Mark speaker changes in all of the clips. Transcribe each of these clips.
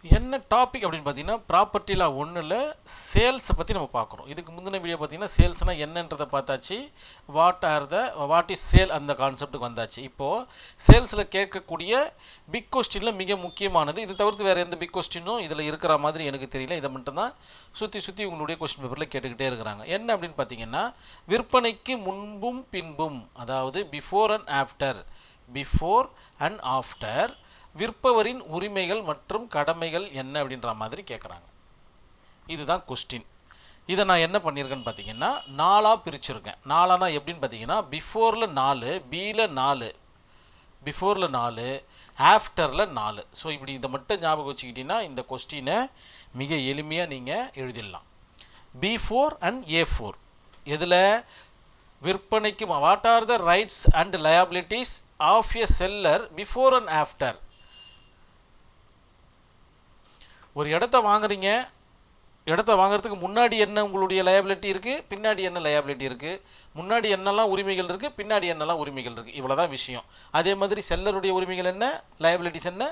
Speaker 1: என்ன டாபிக் அப்படின்னு பார்த்தீங்கன்னா ப்ராப்பர்ட்டி லா 1ல் சேல்ஸை பற்றி நம்ம பார்க்குறோம். இதுக்கு முந்தின வீடியோ பார்த்தீங்கன்னா சேல்ஸ்னால் என்னன்றதை பார்த்தாச்சு. வாட் இஸ் சேல் அந்த கான்செப்ட்டுக்கு வந்தாச்சு. இப்போது சேல்ஸில் கேட்கக்கூடிய பிக் கொஸ்டினில் மிக முக்கியமானது, இது தவிர்த்து வேறு எந்த பிக் கொஸ்டினும் இதில் இருக்கிற மாதிரி எனக்கு தெரியல. இதை மட்டும்தான் சுற்றி உங்களுடைய கொஸ்டின் பேப்பரில் கேட்டுக்கிட்டே இருக்கிறாங்க. என்ன அப்படின்னு பார்த்தீங்கன்னா விற்பனைக்கு முன்பும் பின்பும், அதாவது பிஃபோர் அண்ட் ஆஃப்டர் விற்பவரின் உரிமைகள் மற்றும் கடமைகள் என்ன அப்படின்ற மாதிரி கேட்குறாங்க. இதுதான் கொஸ்டின். இதை நான் என்ன பண்ணியிருக்கேன்னு பார்த்தீங்கன்னா 4ஆக பிரிச்சுருக்கேன். 4ஆனா எப்படின்னு பார்த்தீங்கன்னா பிஃபோரில் 4, பியில் 4, பிஃபோரில் 4, ஆஃப்டரில் 4. ஸோ இப்படி இதை மட்டும் ஞாபகம் வச்சுக்கிட்டிங்கன்னா இந்த கொஸ்டினை மிக எளிமையாக நீங்கள் எழுதிடலாம். B4 அண்ட் A4 எதில் விற்பனைக்கு what are the rights and liabilities of a seller before and after. ஒரு இடத்த வாங்குறீங்க, இடத்த வாங்குறதுக்கு முன்னாடி என்ன உங்களுடைய லயபிலிட்டி இருக்குது, பின்னாடி என்ன லயபிலிட்டி இருக்குது, முன்னாடி என்னெல்லாம் உரிமைகள் இருக்குது, பின்னாடி என்னெல்லாம் உரிமைகள் இருக்குது, இவ்வளோ தான் விஷயம். அதே மாதிரி செல்லருடைய உரிமைகள் என்ன, லயபிலிட்டிஸ் என்ன,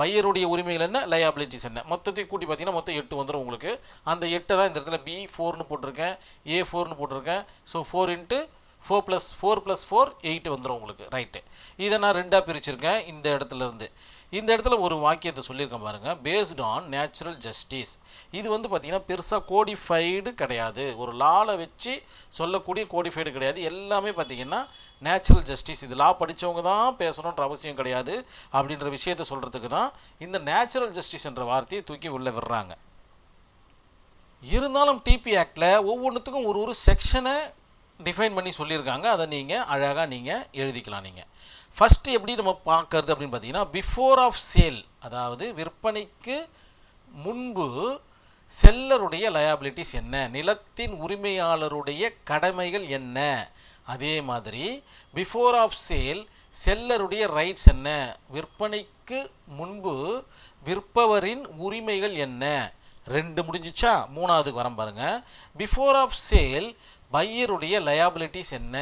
Speaker 1: பையருடைய உரிமைகள் என்ன, லயபிலிட்டிஸ் என்ன, மொத்தத்தை கூட்டி பார்த்தீங்கன்னா மொத்தம் 8 வந்துடும் உங்களுக்கு. அந்த 8 தான் இந்த இடத்துல B4ன்னு போட்டிருக்கேன், A4ன்னு போட்டிருக்கேன். ஸோ 4 + 4 8 வந்துடும் உங்களுக்கு. ரைட்டு. இதை நான் 2ஆக பிரிச்சிருக்கேன். இந்த இடத்துல ஒரு வாக்கியத்தை சொல்லியிருக்கேன் பாருங்கள், பேஸ்ட் ஆன் நேச்சுரல் ஜஸ்டிஸ். இது வந்து பார்த்திங்கன்னா பெருசாக கோடிஃபைடு கிடையாது, ஒரு லாவில் வச்சு சொல்லக்கூடிய கோடிஃபைடு கிடையாது. எல்லாமே பார்த்திங்கன்னா நேச்சுரல் ஜஸ்டிஸ். இது லா படித்தவங்க தான் பேசணுன்ற அவசியம் கிடையாது அப்படின்ற விஷயத்தை சொல்கிறதுக்கு தான் இந்த நேச்சுரல் ஜஸ்டிஸ் என்ற வார்த்தையை தூக்கி உள்ளே விடுறாங்க. இருந்தாலும் டிபி ஆக்டில் ஒவ்வொன்றுத்துக்கும் ஒரு செக்ஷனை டிஃபைன் பண்ணி சொல்லியிருக்காங்க. அதை நீங்கள் அழகாக நீங்கள் எழுதிக்கலாம். நீங்கள் ஃபஸ்ட்டு எப்படி நம்ம பார்க்கறது அப்படின்னு பார்த்தீங்கன்னா பிஃபோர் ஆஃப் சேல், அதாவது விற்பனைக்கு முன்பு செல்லருடைய லயபிலிட்டிஸ் என்ன, நிலத்தின் உரிமையாளருடைய கடமைகள் என்ன. அதே மாதிரி பிஃபோர் ஆஃப் சேல் செல்லருடைய ரைட்ஸ் என்ன, விற்பனைக்கு முன்பு விற்பவரின் உரிமைகள் என்ன. 2 முடிஞ்சிச்சா? 3ஆவதுக்கு வரம் பாருங்கள். பிஃபோர் ஆஃப் சேல் பையருடைய லயபிலிட்டிஸ் என்ன,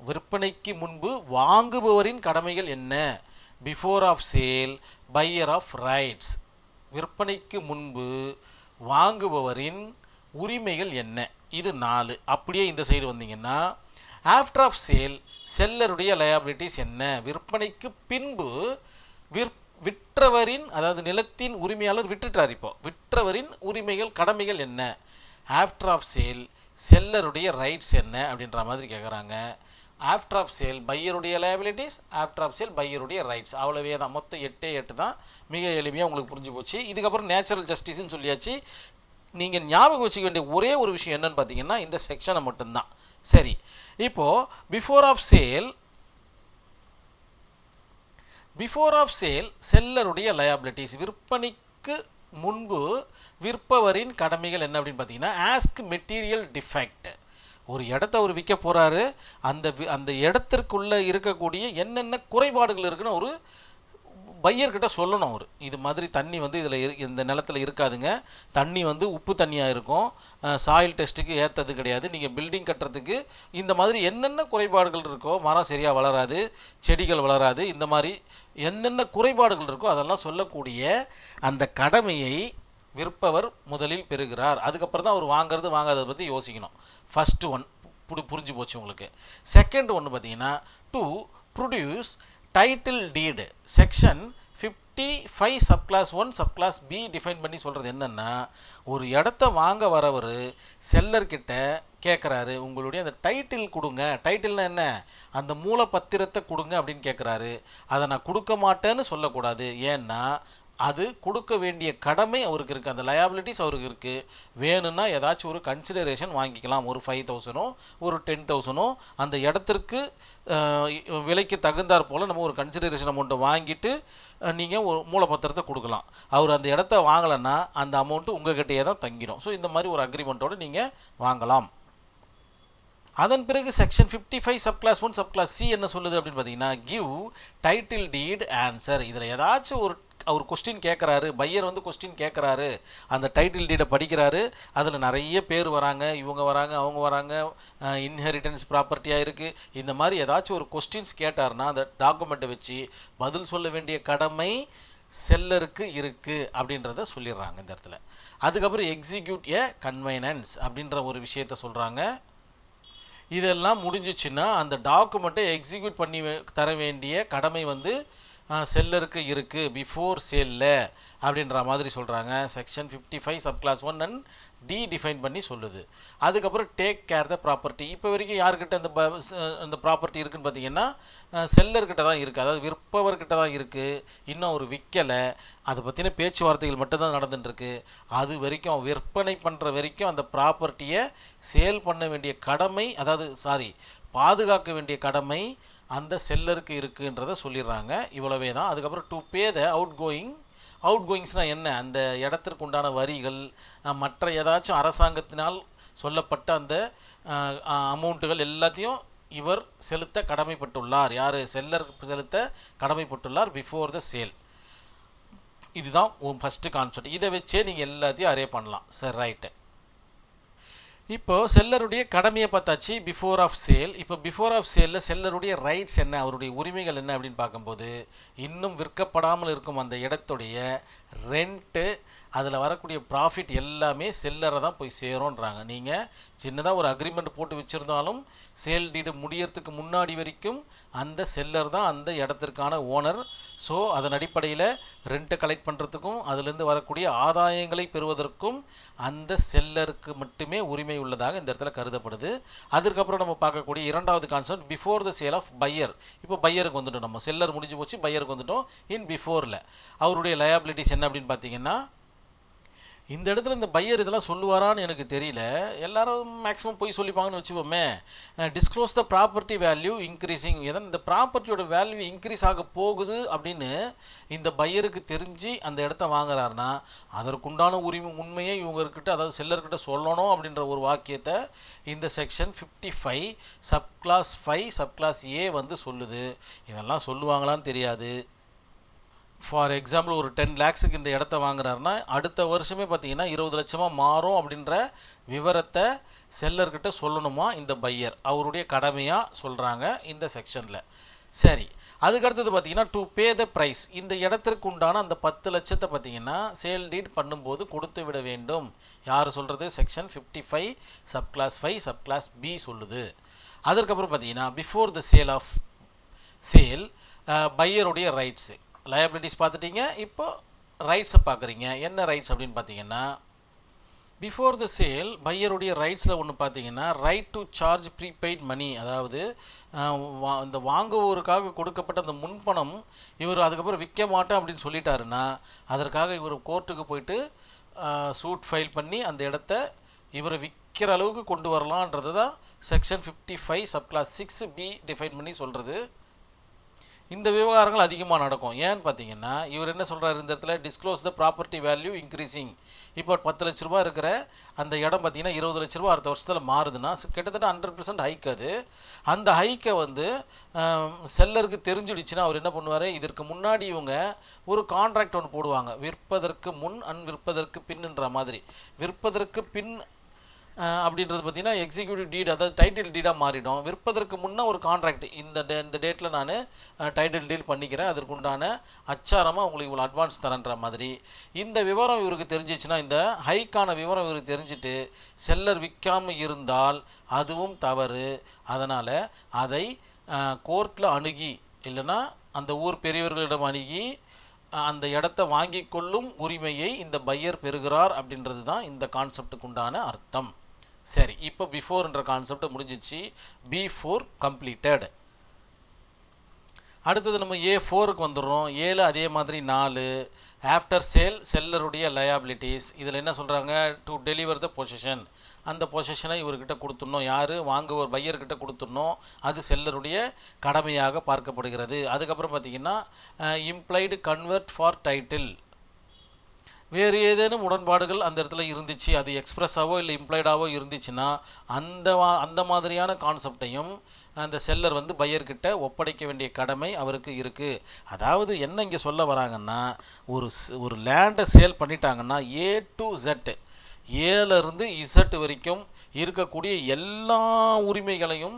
Speaker 1: விற்பனைக்கு முன்பு வாங்குபவரின் கடமைகள் என்ன. Before of sale buyer of rights, விற்பனைக்கு முன்பு வாங்குபவரின் உரிமைகள் என்ன. இது 4. அப்படியே இந்த சைடு வந்தீங்கன்னா ஆஃப்டர் ஆஃப் சேல் செல்லருடைய லயபிலிட்டிஸ் என்ன, விற்பனைக்கு பின்பு விற்றவரின், அதாவது நிலத்தின் உரிமையாளர் விட்டுட்டார், இப்போ விற்றவரின் உரிமைகள் கடமைகள் என்ன. ஆஃப்டர் ஆஃப் சேல் செல்லருடைய ரைட்ஸ் என்ன அப்படின்ற மாதிரி கேட்குறாங்க. ஆஃப்டர் ஆஃப் சேல் பையருடைய லயபிலிட்டிஸ், ஆஃப்டர் ஆஃப் சேல் பையருடைய ரைட்ஸ். அவ்வளவே தான். மொத்தம் 8 தான். மிக எளிமையாக உங்களுக்கு புரிஞ்சு போச்சு. இதுக்கப்புறம் நேச்சுரல் ஜஸ்டிஸ்ன்னு சொல்லியாச்சு. நீங்கள் ஞாபகம் வச்சுக்க வேண்டிய ஒரே ஒரு விஷயம் என்னன்னு பார்த்தீங்கன்னா இந்த செக்ஷனை மட்டும்தான். சரி, இப்போது பிஃபோர் ஆஃப் சேல் செல்லருடைய லயபிலிட்டிஸ், விற்பனைக்கு முன்பு விற்பவரின் கடமைகள் என்ன அப்படின்னு பார்த்தீங்கன்னா ஆஸ்க் மெட்டீரியல் டிஃபெக்ட். ஒரு இடத்த அவர் விற்க போகிறாரு, அந்த இடத்திற்குள்ளே இருக்கக்கூடிய என்னென்ன குறைபாடுகள் இருக்குன்னு ஒரு பையர்கிட்ட சொல்லணும். அவர் இது மாதிரி தண்ணி வந்து இந்த நிலத்தில் இருக்காதுங்க, தண்ணி வந்து உப்பு தண்ணியாக இருக்கும், சாயில் டெஸ்ட்டுக்கு ஏற்றது கிடையாது, நீங்கள் பில்டிங் கட்டுறதுக்கு இந்த மாதிரி என்னென்ன குறைபாடுகள் இருக்கோ, மரம் சரியாக வளராது, செடிகள் வளராது, இந்த மாதிரி என்னென்ன குறைபாடுகள் இருக்கோ அதெல்லாம் சொல்லக்கூடிய அந்த கடமையை விற்பவர் முதலில் பெறுகிறார். அதுக்கப்புறம் தான் அவர் வாங்காததை பற்றி யோசிக்கணும். ஃபஸ்ட்டு ஒன் புரிஞ்சு போச்சு உங்களுக்கு. செகண்ட் ஒன்று பார்த்தீங்கன்னா to produce title deed. Section 55 subclause 1 subclass B define பண்ணி சொல்கிறது என்னென்னா, ஒரு இடத்த வாங்க வரவர் செல்லர்கிட்ட கேட்குறாரு, உங்களுடைய அந்த டைட்டில் கொடுங்க. டைட்டில்னா என்ன, அந்த மூலப்பத்திரத்தை கொடுங்க அப்படின்னு கேட்குறாரு. அதை நான் கொடுக்க மாட்டேன்னு சொல்லக்கூடாது. ஏன்னா அது கொடுக்க வேண்டிய கடமை அவருக்கு இருக்குது, அந்த லயபிலிட்டிஸ் அவருக்கு இருக்குது. வேணும்னா ஏதாச்சும் ஒரு கன்சிடரேஷன் வாங்கிக்கலாம். ஒரு 5,000 ஒரு 10,000 அந்த இடத்திற்கு விலைக்கு தகுந்தாற் போல் நம்ம ஒரு கன்சிடரேஷன் அமௌண்ட்டை வாங்கிட்டு நீங்கள் ஒரு மூலப்பத்திரத்தை கொடுக்கலாம். அவர் அந்த இடத்த வாங்கலைன்னா அந்த அமௌண்ட்டு உங்கள்கிட்டயே தான் தங்கிடும். ஸோ இந்த மாதிரி ஒரு அக்ரிமெண்ட்டோடு நீங்கள் வாங்கலாம். அதன் பிறகு செக்ஷன் 55 சப்கிளாஸ் 1 சப்கிளாஸ் சி என்ன சொல்லுது அப்படின்னு பார்த்தீங்கன்னா கிவ் டைட்டில் டீட் ஆன்சர். இதில் ஏதாச்சும் அவர் கொஸ்டின் கேட்குறாரு, பையர் வந்து கொஸ்டின் கேட்குறாரு, அந்த டைட்டில் டீடை படிக்கிறாரு, அதில் நிறைய பேர் வராங்க, இவங்க வராங்க, அவங்க வராங்க, இன்ஹெரிட்டன்ஸ் ப்ராப்பர்ட்டியாக இருக்குது, இந்த மாதிரி ஏதாச்சும் ஒரு கொஸ்டின்ஸ் கேட்டார்னா அந்த டாக்குமெண்ட்டை வச்சு பதில் சொல்ல வேண்டிய கடமை செல்லருக்கு இருக்குது அப்படின்றத சொல்லிடுறாங்க இந்த இடத்துல. அதுக்கப்புறம் எக்ஸிக்யூட் ஏ கன்வைனன்ஸ் அப்படின்ற ஒரு விஷயத்த சொல்கிறாங்க. இதெல்லாம் முடிஞ்சிச்சுன்னா அந்த டாக்குமெண்ட்டை எக்ஸிக்யூட் பண்ணி தர வேண்டிய கடமை வந்து செல்லருக்கு இருக்குது பிஃபோர் சேலில் அப்படின்ற மாதிரி சொல்கிறாங்க. Section 55 subclause 1 and D define பண்ணி சொல்லுது. அதுக்கப்புறம் டேக் கேர் த ப்ராப்பர்ட்டி. இப்போ வரைக்கும் யார்கிட்ட அந்த ப்ராப்பர்ட்டி இருக்குதுன்னு பார்த்தீங்கன்னா செல்லர்கிட்ட தான் இருக்குது, அதாவது விற்பவர்கிட்ட தான் இருக்குது. இன்னும் அவர் விற்கலை, அதை பற்றின பேச்சுவார்த்தைகள் மட்டும்தான் நடந்துட்டுருக்கு. அது வரைக்கும் விற்பனை பண்ணுற வரைக்கும் அந்த ப்ராப்பர்ட்டியை சேல் பண்ண வேண்டிய கடமை, அதாவது பாதுகாக்க வேண்டிய கடமை அந்த செல்லருக்கு இருக்குன்றதை சொல்லிடுறாங்க. இவ்வளவே தான். அதுக்கப்புறம் டு பே த அவுட்கோயிங்ஸ்னால் என்ன, அந்த இடத்திற்கு உண்டான வரிகள், மற்ற ஏதாச்சும் அரசாங்கத்தினால் சொல்லப்பட்ட அந்த அமௌண்ட்டுகள் எல்லாத்தையும் இவர் செலுத்த கடமைப்பட்டுள்ளார். யார்? செல்லர் செலுத்த கடமைப்பட்டுள்ளார் பிஃபோர் த சேல். இதுதான் ஃபஸ்ட்டு கான்செப்ட். இதை வச்சே நீங்கள் எல்லாத்தையும் அரே பண்ணலாம். சரி, ரைட்டு. இப்போது செல்லருடைய கடமையை பார்த்தாச்சு, பிஃபோர் ஆஃப் சேல். இப்போ பிஃபோர் ஆஃப் சேலில் செல்லருடைய ரைட்ஸ் என்ன, அவருடைய உரிமைகள் என்ன அப்படின்னு பார்க்கும்போது, இன்னும் விற்கப்படாமல் இருக்கும் அந்த இடத்துடைய ரெண்ட்டு, அதில் வரக்கூடிய ப்ராஃபிட் எல்லாமே செல்லரை தான் போய் சேரும்ன்றாங்க. நீங்கள் சின்னதாக ஒரு அக்ரிமெண்ட் போட்டு வச்சுருந்தாலும் சேல் டீடு முடியறதுக்கு முன்னாடி வரைக்கும் அந்த செல்லர் தான் அந்த இடத்திற்கான ஓனர். ஸோ அதன் அடிப்படையில் ரெண்ட்டை கலெக்ட் பண்ணுறதுக்கும் அதுலேருந்து வரக்கூடிய ஆதாயங்களை பெறுவதற்கும் அந்த செல்லருக்கு மட்டுமே உரிமை உள்ளதாக இந்த இடத்துல கருதப்படுது. அதுக்கப்புறம் நம்ம பார்க்கக்கூடிய இரண்டாவது concept before the sale of buyer. இப்போ பையருக்கு வந்துட்டோம், நம்ம செல்லர் முடிஞ்சு போச்சு, பையருக்கு வந்துட்டோம். இன் பிஃபோரில் அவருடைய லயபிலிட்டிஸ் என்ன அப்படின்னு பார்த்தீங்கன்னா, இந்த இடத்துல இந்த பையர் இதெல்லாம் சொல்லுவாரான்னு எனக்கு தெரியல. எல்லாரும் மேக்ஸிமம் போய் சொல்லிப்பாங்கன்னு வச்சுப்போமே. Disclose the property value increasing. எதன் இந்த ப்ராப்பர்ட்டியோட வேல்யூ இன்க்ரீஸ் ஆக போகுது அப்படின்னு இந்த பையருக்கு தெரிஞ்சு அந்த இடத்த வாங்குறாருன்னா அதற்குண்டான உண்மையை இவங்கக்கிட்ட, அதாவது செல்லர்கிட்ட சொல்லணும் அப்படின்ற ஒரு வாக்கியத்தை இந்த செக்ஷன் 55 சப்கிளாஸ் 5 சப்கிளாஸ் ஏ வந்து சொல்லுது. இதெல்லாம் சொல்லுவாங்களான்னு தெரியாது. ஃபார் எக்ஸாம்பிள் ஒரு 10 lakhsக்கு இந்த இடத்த வாங்குறாருன்னா அடுத்த வருஷமே பார்த்தீங்கன்னா 20 லட்சமாக மாறும் அப்படின்ற விவரத்தை செல்லர்கிட்ட சொல்லணுமா இந்த பையர், அவருடைய கடமையாக சொல்கிறாங்க இந்த செக்ஷனில். சரி, அதுக்கடுத்தது பார்த்தீங்கன்னா டு பே த ப்ரைஸ். இந்த இடத்திற்கு உண்டான அந்த 10 லட்சத்தை பார்த்தீங்கன்னா சேல் டீட் பண்ணும்போது கொடுத்து விட வேண்டும். யார் சொல்கிறது? செக்ஷன் 55 சப்கிளாஸ் 5 சப்கிளாஸ் பி சொல்லுது. அதற்கப்புறம் பார்த்தீங்கன்னா பிஃபோர் த சேல் பையருடைய ரைட்ஸு, லயபிலிட்டிஸ் பார்த்துட்டீங்க. இப்போ ரைட்ஸை பார்க்குறீங்க. என்ன ரைட்ஸ் அப்படின்னு பார்த்தீங்கன்னா, பிஃபோர் த சேல் பையருடைய ரைட்ஸில் ஒன்று பார்த்தீங்கன்னா ரைட் டு சார்ஜ் ப்ரீபெய்ட் மணி. அதாவது இந்த வாங்குவோருக்காக கொடுக்கப்பட்ட அந்த முன்பணம் இவர் அதுக்கப்புறம் விற்க மாட்டேன் அப்படின்னு சொல்லிட்டாருன்னா அதற்காக இவர் கோர்ட்டுக்கு போயிட்டு சூட் ஃபைல் பண்ணி அந்த இடத்த இவரை விற்கிற அளவுக்கு கொண்டு வரலான்றது தான் செக்ஷன் 55 சப்கிளாஸ் 6 பி டிஃபைன் பண்ணி சொல்கிறது. இந்த விவகாரங்கள் அதிகமாக நடக்கும். ஏன்னு பார்த்தீங்கன்னா இவர் என்ன சொல்கிறார் இந்த இடத்துல, disclose the property value increasing. இப்போ 10 லட்ச ரூபா இருக்கிற அந்த இடம் பார்த்தீங்கன்னா 20 லட்ச ரூபா அடுத்த வருஷத்தில் மாறுதுன்னா கிட்டத்தட்ட 100% ஹைக். அது அந்த ஹைக்கை வந்து செல்லருக்கு தெரிஞ்சிடுச்சுன்னா அவர் என்ன பண்ணுவார், இதற்கு முன்னாடி இவங்க ஒரு கான்ட்ராக்ட் ஒன்று போடுவாங்க, விற்பதற்கு முன் விற்பதற்கு பின்ன்ற மாதிரி. விற்பதற்கு பின் அப்படின்றது பார்த்தீங்கன்னா எக்ஸிக்யூட்டிவ் டீட், அதாவது டைட்டில் டீடாக மாறிடும். விற்பதற்கு முன்னே ஒரு கான்ட்ராக்ட், இந்த டேட்டில் நான் டைட்டில் டீல் பண்ணிக்கிறேன், அதற்குண்டான அச்சாரமாக உங்களுக்கு இவ்வளோ அட்வான்ஸ் தரேன்ற மாதிரி. இந்த விவரம் இவருக்கு தெரிஞ்சிச்சுன்னா, இந்த ஹைக்கான விவரம் இவருக்கு தெரிஞ்சுட்டு செல்லர் விற்காமல் இருந்தால் அதுவும் தவறு. அதனால் அதை கோர்ட்டில் அணுகி இல்லைன்னா அந்த ஊர் பெரியவர்களிடம் அணுகி அந்த இடத்த வாங்கி கொள்ளும் உரிமையை இந்த பையர் பெறுகிறார் அப்படின்றது தான் இந்த கான்செப்டுக்கு உண்டான அர்த்தம். சரி, இப்போ பிஃபோர்ன்ற கான்செப்ட் முடிஞ்சிச்சு. B4 completed. அடுத்தது நம்ம A4க்கு வந்துடுறோம். ஏழு அதே மாதிரி 4 ஆஃப்டர் சேல் செல்லருடைய லயபிலிட்டிஸ். இதில் என்ன சொல்கிறாங்க, டு டெலிவர் த பொசிஷன். அந்த பொசிஷனை இவர்கிட்ட கொடுத்துடணும். யார்? வாங்குவோர் பையர்கிட்ட கொடுத்துடணும். அது செல்லருடைய கடமையாக பார்க்கப்படுகிறது. அதுக்கப்புறம் பார்த்திங்கன்னா இம்ப்ளைடு கன்வெர்ட் ஃபார் டைட்டில். வேறு ஏதேனும் உடன்பாடுகள் அந்த இடத்துல இருந்துச்சு, அது எக்ஸ்ப்ரெஸ்ஸாவோ இல்லை இம்ப்ளைடாவோ இருந்துச்சுன்னா அந்த மாதிரியான கான்செப்டையும் அந்த செல்லர் வந்து பையர்கிட்ட ஒப்படைக்க வேண்டிய கடமை அவருக்கு இருக்குது. அதாவது என்ன இங்கே சொல்ல வராங்கன்னா, ஒரு லேண்டை சேல் பண்ணிட்டாங்கன்னா A to Z, ஏலேருந்து Z வரைக்கும் இருக்கக்கூடிய எல்லா உரிமைகளையும்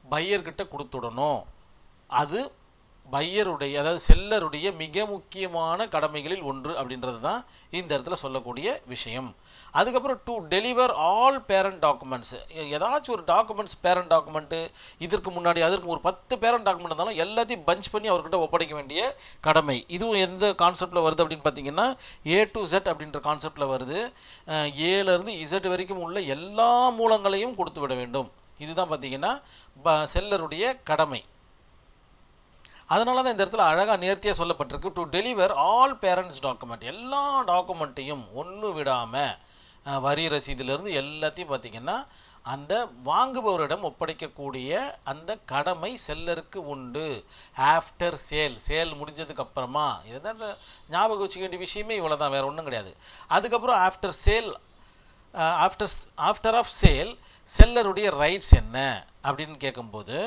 Speaker 1: பையர்கிட்ட கொடுத்துடணும். அது பையருடைய அதாவது செல்லருடைய மிக முக்கியமான கடமைகளில் ஒன்று அப்படின்றது தான் இந்த இடத்துல சொல்லக்கூடிய விஷயம். அதுக்கப்புறம் to deliver all parent documents, ஏதாச்சும் ஒரு டாக்குமெண்ட்ஸ் பேரண்ட் டாக்குமெண்ட்டு இதற்கு முன்னாடி அதற்கு ஒரு 10 பேரண்ட் டாக்குமெண்ட் இருந்தாலும் எல்லாத்தையும் பஞ்ச் பண்ணி அவர்கிட்ட ஒப்படைக்க வேண்டிய கடமை. இதுவும் எந்த கான்செப்டில் வருது அப்படின்னு பார்த்தீங்கன்னா A to Z அப்படின்ற கான்செப்டில் வருது. ஏலேருந்து Z வரைக்கும் உள்ள எல்லா மூலங்களையும் கொடுத்து விட வேண்டும். இதுதான் பார்த்தீங்கன்னா செல்லருடைய கடமை. அதனால தான் இந்த இடத்துல அழகாக நேர்த்தியாக சொல்லப்பட்டிருக்கு to deliver all parents document, எல்லா டாக்குமெண்ட்டையும் ஒன்று விடாமல் வரி ரசீதிலிருந்து எல்லாத்தையும் பார்த்திங்கன்னா அந்த வாங்குபவரிடம் ஒப்படைக்கக்கூடிய அந்த கடமை செல்லருக்கு உண்டு. ஆஃப்டர் சேல் முடிஞ்சதுக்கு அப்புறமா இதுதான் ஞாபகம் வச்சுக்க வேண்டிய விஷயமே இவ்வளோ தான், வேறு ஒன்றும் கிடையாது. அதுக்கப்புறம் ஆஃப்டர் ஆஃப் சேல் செல்லருடைய ரைட்ஸ் என்ன அப்படின்னு கேட்கும்போது,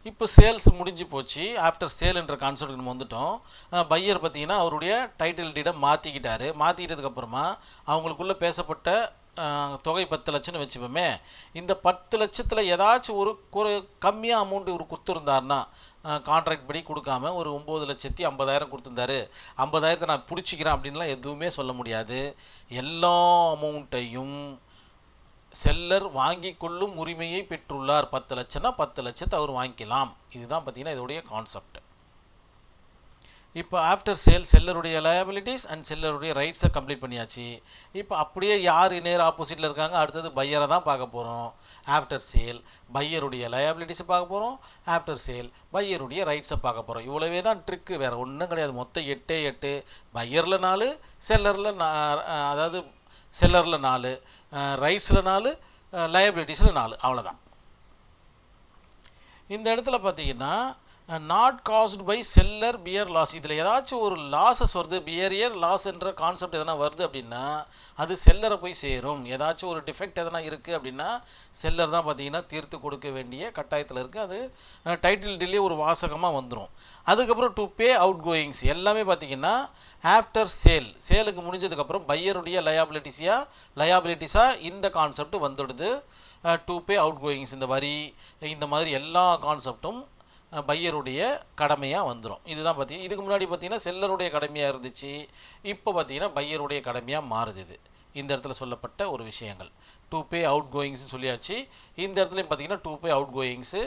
Speaker 1: இப்போ சேல்ஸ் முடிஞ்சு போச்சு, ஆஃப்டர் சேல் என்ற கான்செப்ட் நம்ம வந்துட்டோம். பையர் பார்த்திங்கன்னா அவருடைய டைட்டில் டீடை மாற்றிக்கிட்டதுக்கப்புறமா அவங்களுக்குள்ளே பேசப்பட்ட தொகை 10 லட்சம்னு வச்சுப்போமே. இந்த 10 லட்சத்தில் ஏதாச்சும் ஒரு கம்மியாக அமௌண்ட் ஒரு கொடுத்துருந்தாருன்னா கான்ட்ராக்ட் படி கொடுக்காம ஒரு 9,50,000 கொடுத்துருந்தாரு, 50,000 நான் பிடிச்சிக்கிறேன் அப்படின்லாம் எதுவுமே சொல்ல முடியாது. எல்லா அமௌண்ட்டையும் செல்லர் வாங்கி கொள்ளும் உரிமையை பெற்றுள்ளார். 10 லட்சம்னா 10 லட்சத்தை அவர் வாங்கிக்கலாம். இதுதான் பார்த்தீங்கன்னா இதோடைய கான்செப்ட். இப்போ ஆஃப்டர் செல்லருடைய லயபிலிட்டிஸ் அண்ட் செல்லருடைய ரைட்ஸை கம்ப்ளீட் பண்ணியாச்சு. இப்போ அப்படியே யார் நேர் ஆப்போசிட்டில் இருக்காங்க, அடுத்தது பையரை தான் பார்க்க போகிறோம். ஆஃப்டர் சேல் பையருடைய லயபிலிட்டிஸை பார்க்க போகிறோம், ஆஃப்டர் சேல் பையருடைய ரைட்ஸை பார்க்க போகிறோம். இவ்வளவே தான் ட்ரிக்கு, வேறு ஒன்றும் கிடையாது. மொத்தம் 8 பையரில் 4, அதாவது செல்லரில் 4, ரைட்ஸில் 4, லயபிலிட்டிஸில் 4, அவ்வளோதான். இந்த இடத்துல பார்த்தீங்கன்னா not cost by seller bear loss, இதில் ஏதாச்சும் ஒரு லாஸஸ் வருது, பியரியர் லாஸ் என்ற கான்செப்ட் எதனா வருது அப்படின்னா அது செல்லரை போய் சேரும். ஏதாச்சும் ஒரு டிஃபெக்ட் எதனா இருக்குது அப்படின்னா செல்லர் தான் பார்த்தீங்கன்னா தீர்த்து கொடுக்க வேண்டிய கட்டாயத்தில் இருக்குது. அது டைட்டில் டீலே ஒரு வாசகமாக வந்துடும். அதுக்கப்புறம் டு பே அவுட் கோயிங்ஸ் எல்லாமே பார்த்தீங்கன்னா ஆஃப்டர் சேலுக்கு முடிஞ்சதுக்கப்புறம் பையருடைய லயாபிலிட்டிஸாக இந்த கான்செப்ட் வந்துடுது. டு பே அவுட் கோயிங்ஸ், இந்த வரி இந்த மாதிரி எல்லா கான்செப்டும் பையருடைய கடமையாக வந்துடும். இதுதான் பார்த்தீங்கன்னா இதுக்கு முன்னாடி பார்த்தீங்கன்னா செல்லருடைய கடமையாக இருந்துச்சு, இப்போ பார்த்தீங்கன்னா பையருடைய கடமையாக மாறுது. இது இந்த இடத்துல சொல்லப்பட்ட ஒரு விஷயங்கள். டு பே அவுட் கோயிங்ஸ்னு சொல்லியாச்சு. இந்த இடத்துலையும் பார்த்தீங்கன்னா டு பே அவுட் கோயிங்ஸு.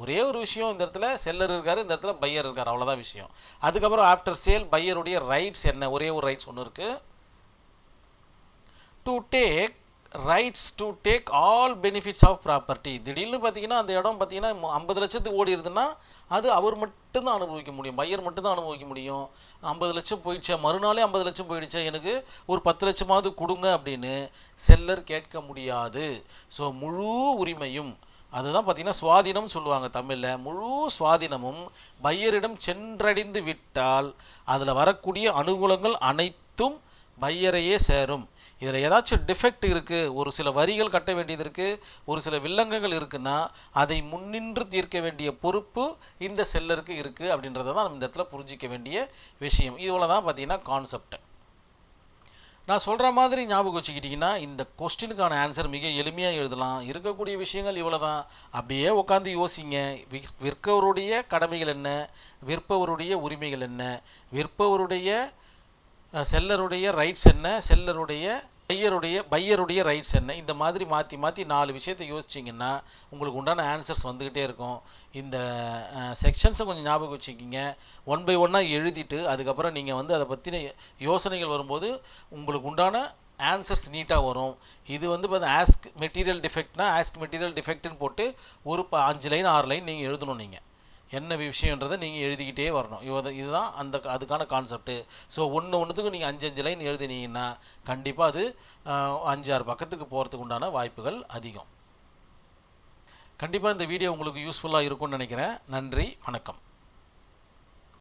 Speaker 1: ஒரே ஒரு விஷயம், இந்த இடத்துல செல்லர் இருக்கார், இந்த இடத்துல பையர் இருக்கார், அவ்வளோதான் விஷயம். அதுக்கப்புறம் ஆஃப்டர் சேல் பையருடைய ரைட்ஸ் என்ன, ஒரே ஒரு ரைட்ஸ் ஒன்று இருக்குது. To take rights to take all benefits of property. திடீர்னு பார்த்தீங்கன்னா அந்த இடம் பார்த்தீங்கன்னா 50 லட்சத்துக்கு ஓடி இருதுன்னா அது அவர் மட்டும்தான் அனுபவிக்க முடியும், பையர் மட்டும்தான் அனுபவிக்க முடியும். 50 லட்சம் போயிடுச்சா, மறுநாளே 50 லட்சம் போயிடுச்சா, எனக்கு ஒரு 10 லட்சமாவது கொடுங்க அப்படின்னு செல்லர் கேட்க முடியாது. ஸோ முழு உரிமையும், அதுதான் பார்த்தீங்கன்னா சுவாதீனம் சொல்லுவாங்க தமிழில். முழு சுவாதீனமும் பையரிடம் சென்றடைந்து விட்டால் அதில் வரக்கூடிய அனுகூலங்கள் அனைத்தும் பையரையே சேரும். இதில் ஏதாச்சும் டிஃபெக்ட் இருக்குது, ஒரு சில வரிகள் கட்ட வேண்டியது இருக்குது, ஒரு சில வில்லங்கங்கள் இருக்குன்னா அதை முன்னின்று தீர்க்க வேண்டிய பொறுப்பு இந்த செல்லருக்கு இருக்குது அப்படின்றத தான் நம்ம இந்த இடத்துல புரிஞ்சிக்க வேண்டிய விஷயம். இவ்வளோ தான் பார்த்தீங்கன்னா கான்செப்ட். நான் சொல்கிற மாதிரி ஞாபகம் வச்சுக்கிட்டிங்கன்னா இந்த கொஸ்டினுக்கான ஆன்சர் மிக எளிமையாக எழுதலாம். இருக்கக்கூடிய விஷயங்கள் இவ்வளோ தான். அப்படியே உட்காந்து யோசிங்க. விற்பவருடைய கடமைகள் என்ன, விற்பவருடைய உரிமைகள் என்ன, விற்பவருடைய செல்லருடைய ரைட்ஸ் என்ன, செல்லருடைய பையருடைய ரைட்ஸ் என்ன, இந்த மாதிரி மாற்றி 4 விஷயத்தை யோசிச்சிங்கன்னா உங்களுக்கு உண்டான ஆன்சர்ஸ் வந்துக்கிட்டே இருக்கும். இந்த செக்ஷன்ஸை கொஞ்சம் ஞாபகம் வச்சுக்கிங்க. 1 by 1 எழுதிட்டு அதுக்கப்புறம் நீங்கள் அதை பற்றின யோசனைகள் வரும்போது உங்களுக்கு உண்டான ஆன்சர்ஸ் நீட்டாக வரும். இது பார்த்தா ஆஸ்க் மெட்டீரியல் டிஃபெக்ட்னா ஆஸ்க் மெட்டீரியல் டிஃபெக்ட்னு போட்டு ஒரு 5 லைன் 6 லைன் நீங்கள் எழுதணும். நீங்கள் என்ன விஷயன்றதை நீங்கள் எழுதிக்கிட்டே வரணும். இதுதான் அதுக்கான கான்செப்ட்டு. ஸோ ஒன்றுத்துக்கும் நீங்கள் 5 லைன் எழுதினீங்கன்னா கண்டிப்பாக அது 5-6 பக்கத்துக்கு போகிறதுக்கு உண்டான வாய்ப்புகள் அதிகம். கண்டிப்பாக இந்த வீடியோ உங்களுக்கு யூஸ்ஃபுல்லாக இருக்கும்னு நினைக்கிறேன். நன்றி, வணக்கம்.